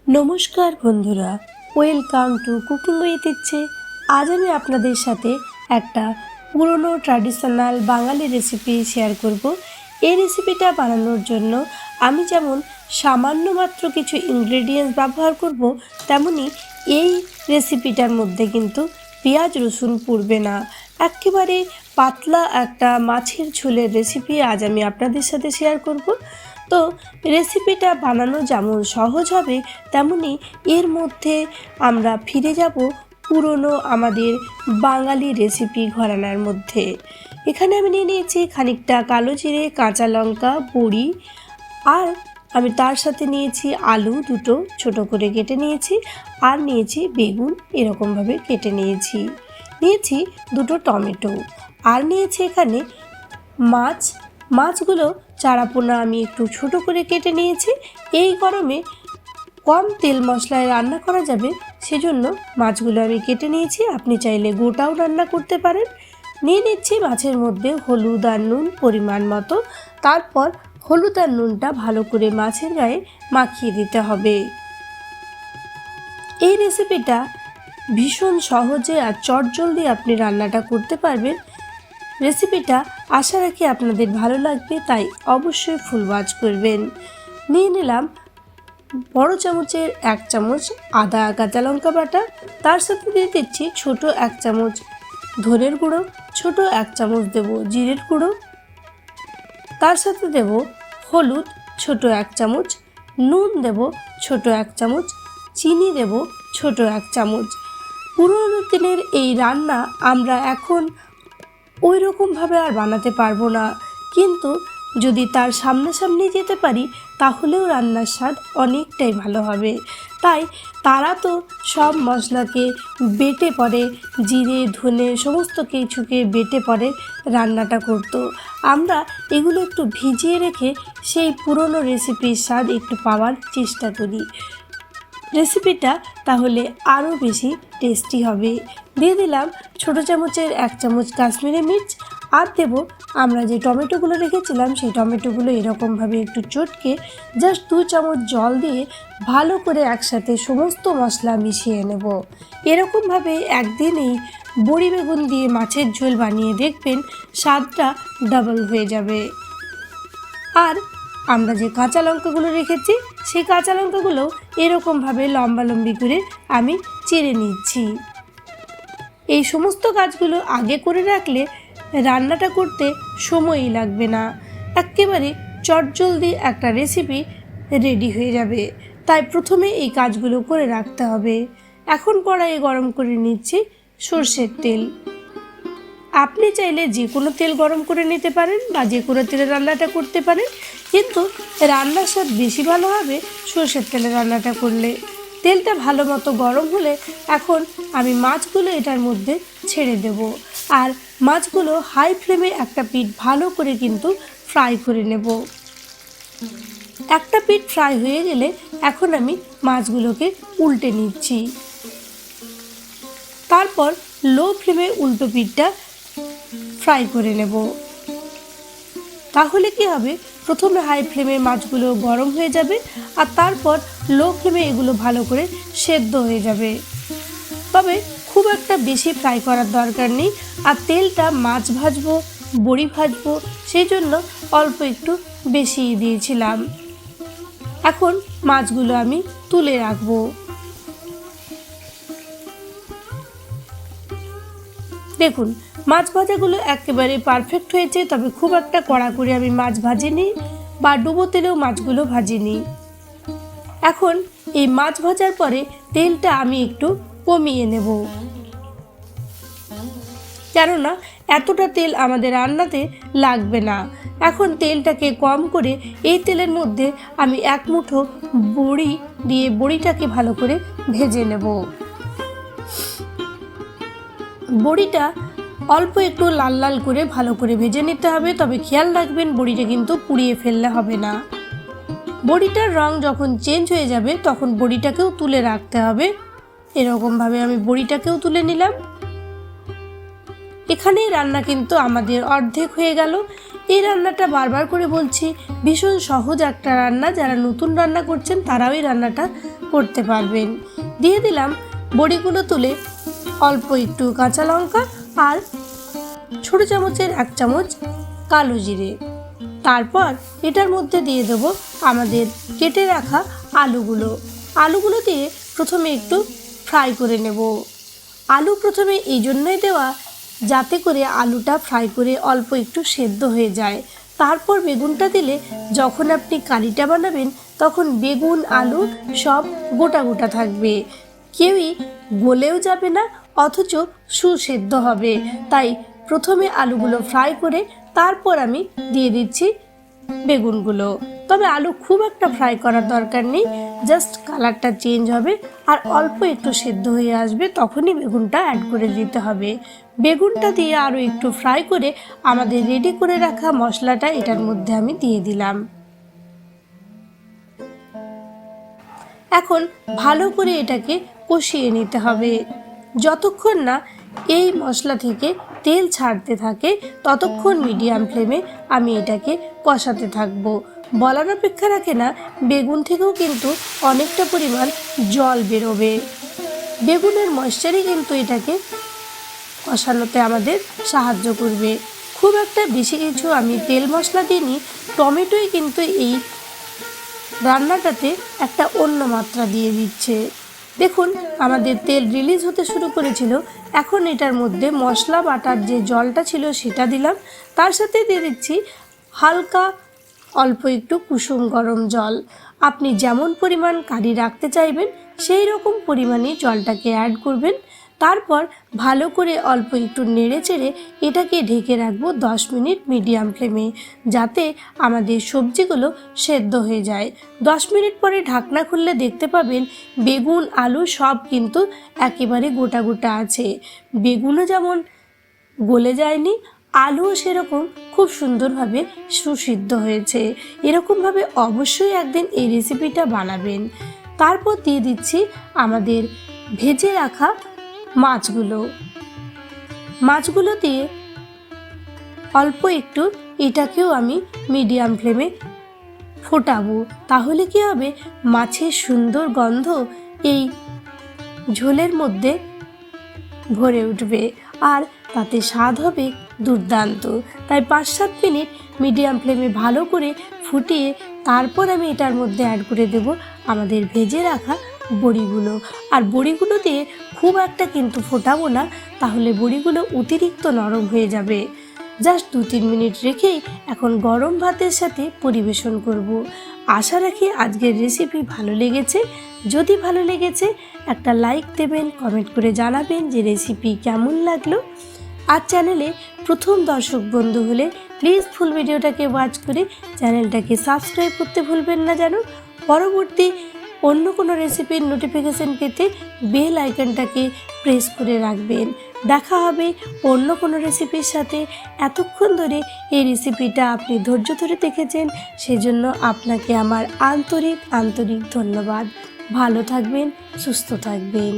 নমস্কার বন্ধুরা, welcome to cooking with ইচ্ছে। আজ আমি আপনাদের সাথে একটা পুরনো ট্র্যাডিশনাল বাঙালি রেসিপি শেয়ার করব। এই রেসিপিটা বানানোর জন্য আমি যেমন সামান্য মাত্র কিছু ইনগ্রেডিয়েন্টস ব্যবহার করব, তেমনি এই রেসিপিটার মধ্যে কিন্তু পেঁয়াজ রসুন পড়বে না। একেবারে পাতলা একটা মাছের ঝোলের রেসিপি আজ আমি আপনাদের সাথে শেয়ার করব। তো রেসিপিটা বানানো যেমন সহজ হবে, তেমনি এর মধ্যে আমরা ফিরে যাব পুরনো আমাদের বাঙালি রেসিপি ঘরানার মধ্যে। এখানে আমি নিয়ে নিয়েছি খানিকটা কালো জিরে, কাঁচা লঙ্কা, বড়ি, আর আমি তার সাথে নিয়েছি আলু দুটো ছোট করে কেটে নিয়েছি, আর নিয়েছি বেগুন এরকমভাবে কেটে নিয়েছি দুটো টমেটো, আর নিয়েছি এখানে মাছগুলো চারাপোনা আমি একটু ছোট করে কেটে নিয়েছি। এই গরমে কম তেল মশলায় রান্না করা যাবে, সেজন্য মাছগুলো আমি কেটে নিয়েছি। আপনি চাইলে গোটাও রান্না করতে পারেন। নিয়ে নিচ্ছি মাছের মধ্যে হলুদ আর নুন পরিমাণ মতো। তারপর হলুদ আর নুনটা ভালো করে মাছের গায়ে মাখিয়ে দিতে হবে। এই রেসিপিটা ভীষণ সহজে আর চটজলদি আপনি রান্নাটা করতে পারবেন। রেসিপিটা আশা রাখি আপনাদের ভালো লাগবে, তাই অবশ্যই ফুল ওয়াচ করবেন। নিয়ে নিলাম বড় চামচের 1 চামচ আদা কাঁচা লঙ্কা বাটা, তার সাথে দিয়ে দিচ্ছি ছোট 1 চামচ ধনের গুঁড়ো, ছোট 1 চামচ দেব জিরের গুঁড়ো, তার সাথে দেব হলুদ ছোট 1 চামচ, নুন দেব ছোট 1 চামচ, চিনি দেব ছোট 1 চামচ। পুরোনো দিনের এই রান্না আমরা এখন ওই রকমভাবে আর বানাতে পারবো না, কিন্তু যদি তার সামনাসামনি যেতে পারি তাহলেও রান্নার স্বাদ অনেকটাই ভালো হবে। তাই তারা তো সব মশলাকে বেটে পরে, জিরে ধনে সমস্ত কিছুকে বেটে পরে রান্নাটা করতো। আমরা এগুলো একটু ভিজিয়ে রেখে সেই পুরনো রেসিপির স্বাদ একটু পাওয়ার চেষ্টা করি। রেসিপিটা তাহলে আরও বেশি টেস্টি হবে। দিয়ে দিলাম ছোট চামচের 1 চামচ কাশ্মীরি মির্চ, আর দেব আমরা যে টমেটোগুলো রেখেছিলাম সেই টমেটোগুলো এরকমভাবে একটু চটকে জাস্ট 2 চামচ জল দিয়ে ভালো করে একসাথে সমস্ত মশলা মিশিয়ে নেব। এরকমভাবে একদিন এই বড়ি বেগুন দিয়ে মাছের ঝোল বানিয়ে দেখবেন, স্বাদটা ডাবল হয়ে যাবে। আর আমরা যে কাঁচা লঙ্কাগুলো রেখেছি সেই কাঁচা লঙ্কাগুলো এরকমভাবে লম্বালম্বি করে আমি চিড়ে নিচ্ছি। এই সমস্ত কাজগুলো আগে করে রাখলে রান্নাটা করতে সময়ই লাগবে না, একেবারে চটজলদি একটা রেসিপি রেডি হয়ে যাবে। তাই প্রথমে এই কাজগুলো করে রাখতে হবে। এখন কড়াইয়ে গরম করে নিচ্ছি সর্ষের তেল। আপনি চাইলে যে কোনো তেল গরম করে নিতে পারেন বা যে কোনো তেলে রান্নাটা করতে পারেন, কিন্তু রান্নার স্বাদ বেশি ভালো হবে সর্ষের তেলে রান্নাটা করলে। তেলটা ভালো মতো গরম হলে এখন আমি মাছগুলো এটার মধ্যে ছেড়ে দেব, আর মাছগুলো হাই ফ্লেমে একটা পিঠ ভালো করে কিন্তু ফ্রাই করে নেব। একটা পিঠ ফ্রাই হয়ে গেলে এখন আমি মাছগুলোকে উল্টে নিচ্ছি। তারপর লো ফ্লেমে উল্টো পিঠটা ফ্রাই করে নেব। তাহলে কি হবে, প্রথমে হাই ফ্লেমে মাছগুলো গরম হয়ে যাবে, আর তারপর লো ফ্লেমে এগুলো ভালো করে সেদ্ধ হয়ে যাবে। তবে খুব একটা বেশি ফ্রাই করার দরকার নেই। আর তেলটা মাছ ভাজবো, বড়ি ভাজবো, সেই জন্য অল্প একটু বেশি দিয়েছিলাম। এখন মাছগুলো আমি তুলে রাখবো। দেখুন মাছ ভাজাগুলো একেবারে পারফেক্ট হয়েছে, তবে খুব একটা কড়া করে আমি মাছ ভাজিনি বা ডুবো তেলেও মাছগুলো ভাজিনি। এখন এই মাছ ভাজার পরে তেলটা আমি একটু কমিয়ে নেব, কেননা এতটা তেল আমাদের রান্নাতে লাগবে না। এখন তেলটাকে কম করে এই তেলের মধ্যে আমি 1 মুঠো বড়ি দিয়ে বড়িটাকে ভালো করে ভেজে নেব। বড়িটা অল্প একটু লাল লাল করে ভালো করে ভেজে নিতে হবে, তবে খেয়াল রাখবেন বড়িটা কিন্তু পুড়িয়ে ফেললে হবে না। বড়িটার রং যখন চেঞ্জ হয়ে যাবে তখন বড়িটাকেও তুলে রাখতে হবে। এরকমভাবে আমি বড়িটাকেও তুলে নিলাম। এখানেই রান্না কিন্তু আমাদের অর্ধেক হয়ে গেল। এই রান্নাটা বারবার করে বলছি, ভীষণ সহজ একটা রান্না। যারা নতুন রান্না করছেন তারাও এই রান্নাটা করতে পারবেন। দিয়ে দিলাম বড়িগুলো তুলে অল্প একটু কাঁচা লঙ্কা আর ছোটো চামচের 1 চামচ কালো জিরে। তারপর এটার মধ্যে দিয়ে দেবো আমাদের কেটে রাখা আলুগুলো দিয়ে প্রথমে একটু ফ্রাই করে নেব। আলু প্রথমে এই জন্যই দেওয়া যাতে করে আলুটা ফ্রাই করে অল্প একটু সেদ্ধ হয়ে যায়। তারপর বেগুনটা দিলে যখন আপনি কারিটা বানাবেন তখন বেগুন আলু সব গোটা গোটা থাকবে, কেউই গলেও যাবে না, অথচ সুসেদ্ধ হবে। তাই প্রথমে আলুগুলো ফ্রাই করে তারপর আমি দিয়ে দিচ্ছি বেগুনগুলো। তবে আলু খুব একটা ফ্রাই করার দরকার নেই, জাস্ট কালারটা চেঞ্জ হবে আর অল্প একটু সেদ্ধ হয়ে আসবে, তখনই বেগুনটা অ্যাড করে দিতে হবে। বেগুনটা দিয়ে আরও একটু ফ্রাই করে আমাদের রেডি করে রাখা মশলাটা এটার মধ্যে আমি দিয়ে দিলাম। এখন ভালো করে এটাকে কষিয়ে নিতে হবে। যতক্ষণ না এই মশলা থেকে তেল ছাড়তে থাকে ততক্ষণ মিডিয়াম ফ্লেমে আমি এটাকে কষাতে থাকবো। বলার অপেক্ষা রাখে না, বেগুন থেকেও কিন্তু অনেকটা পরিমাণ জল বেরোবে। বেগুনের ময়েশ্চারই কিন্তু এটাকে কষানোতে আমাদের সাহায্য করবে। খুব একটা বেশি কিছু আমি তেল মশলা দিইনি, টমেটোই কিন্তু এই রান্নাটাতে একটা অন্য মাত্রা দিয়ে দিচ্ছে। দেখুন আমাদের তেল রিলিজ হতে শুরু করেছিল। এখন এটার মধ্যে মশলা বাটার যে জলটা ছিল সেটা দিলাম, তার সাথে দিয়ে দিচ্ছি হালকা অল্প একটু কুসুম গরম জল। আপনি যেমন পরিমাণ কারি রাখতে চাইবেন সেই রকম পরিমাণে জলটাকে অ্যাড করবেন। তারপর ভালো করে অল্প একটু নেড়ে চেড়ে এটাকে ঢেকে রাখবো 10 মিনিট মিডিয়াম ফ্লেমে, যাতে আমাদের সবজিগুলো সেদ্ধ হয়ে যায়। 10 মিনিট পরে ঢাকনা খুললে দেখতে পাবেন বেগুন আলু সব কিন্তু একেবারে গোটা গোটা আছে। বেগুনও যেমন গলে যায়নি, আলুও সেরকম খুব সুন্দরভাবে সুসিদ্ধ হয়েছে। এরকমভাবে অবশ্যই একদিন এই রেসিপিটা বানাবেন। তারপর দিয়ে দিচ্ছি আমাদের ভেজে রাখা মাছগুলো দিয়ে অল্প একটু এটাকেও আমি মিডিয়াম ফ্লেমে ফোটাবো। তাহলে কি হবে, মাছের সুন্দর গন্ধ এই ঝোলের মধ্যে ভরে উঠবে আর তাতে স্বাদ হবে দুর্দান্ত। তাই 5-7 মিনিট মিডিয়াম ফ্লেমে ভালো করে ফুটিয়ে তারপর আমি এটার মধ্যে অ্যাড করে দেব আমাদের ভেজে রাখা বড়িগুলো। আর বড়িগুলো দিয়ে খুব একটা কিন্তু ফোটাবো না, তাহলে বড়িগুলো অতিরিক্ত নরম হয়ে যাবে। জাস্ট 2-3 মিনিট রেখেই এখন গরম ভাতের সাথে পরিবেশন করব। আশা রাখি আজকের রেসিপি ভালো লেগেছে। যদি ভালো লেগেছে একটা লাইক দেবেন, কমেন্ট করে জানাবেন যে রেসিপি কেমন লাগলো। আর চ্যানেলে প্রথম দর্শক বন্ধু হলে প্লিজ ফুল ভিডিওটাকে ওয়াচ করে চ্যানেলটাকে সাবস্ক্রাইব করতে ভুলবেন না যেন। পরবর্তী অন্য কোনো রেসিপির নোটিফিকেশান পেতে বেল আইকনটাকে প্রেস করে রাখবেন। দেখা হবে অন্য কোনো রেসিপির সাথে। এতক্ষণ ধরে এই রেসিপিটা আপনি ধৈর্য ধরে দেখেছেন, সেজন্য আপনাকে আমার আন্তরিক ধন্যবাদ। ভালো থাকবেন, সুস্থ থাকবেন।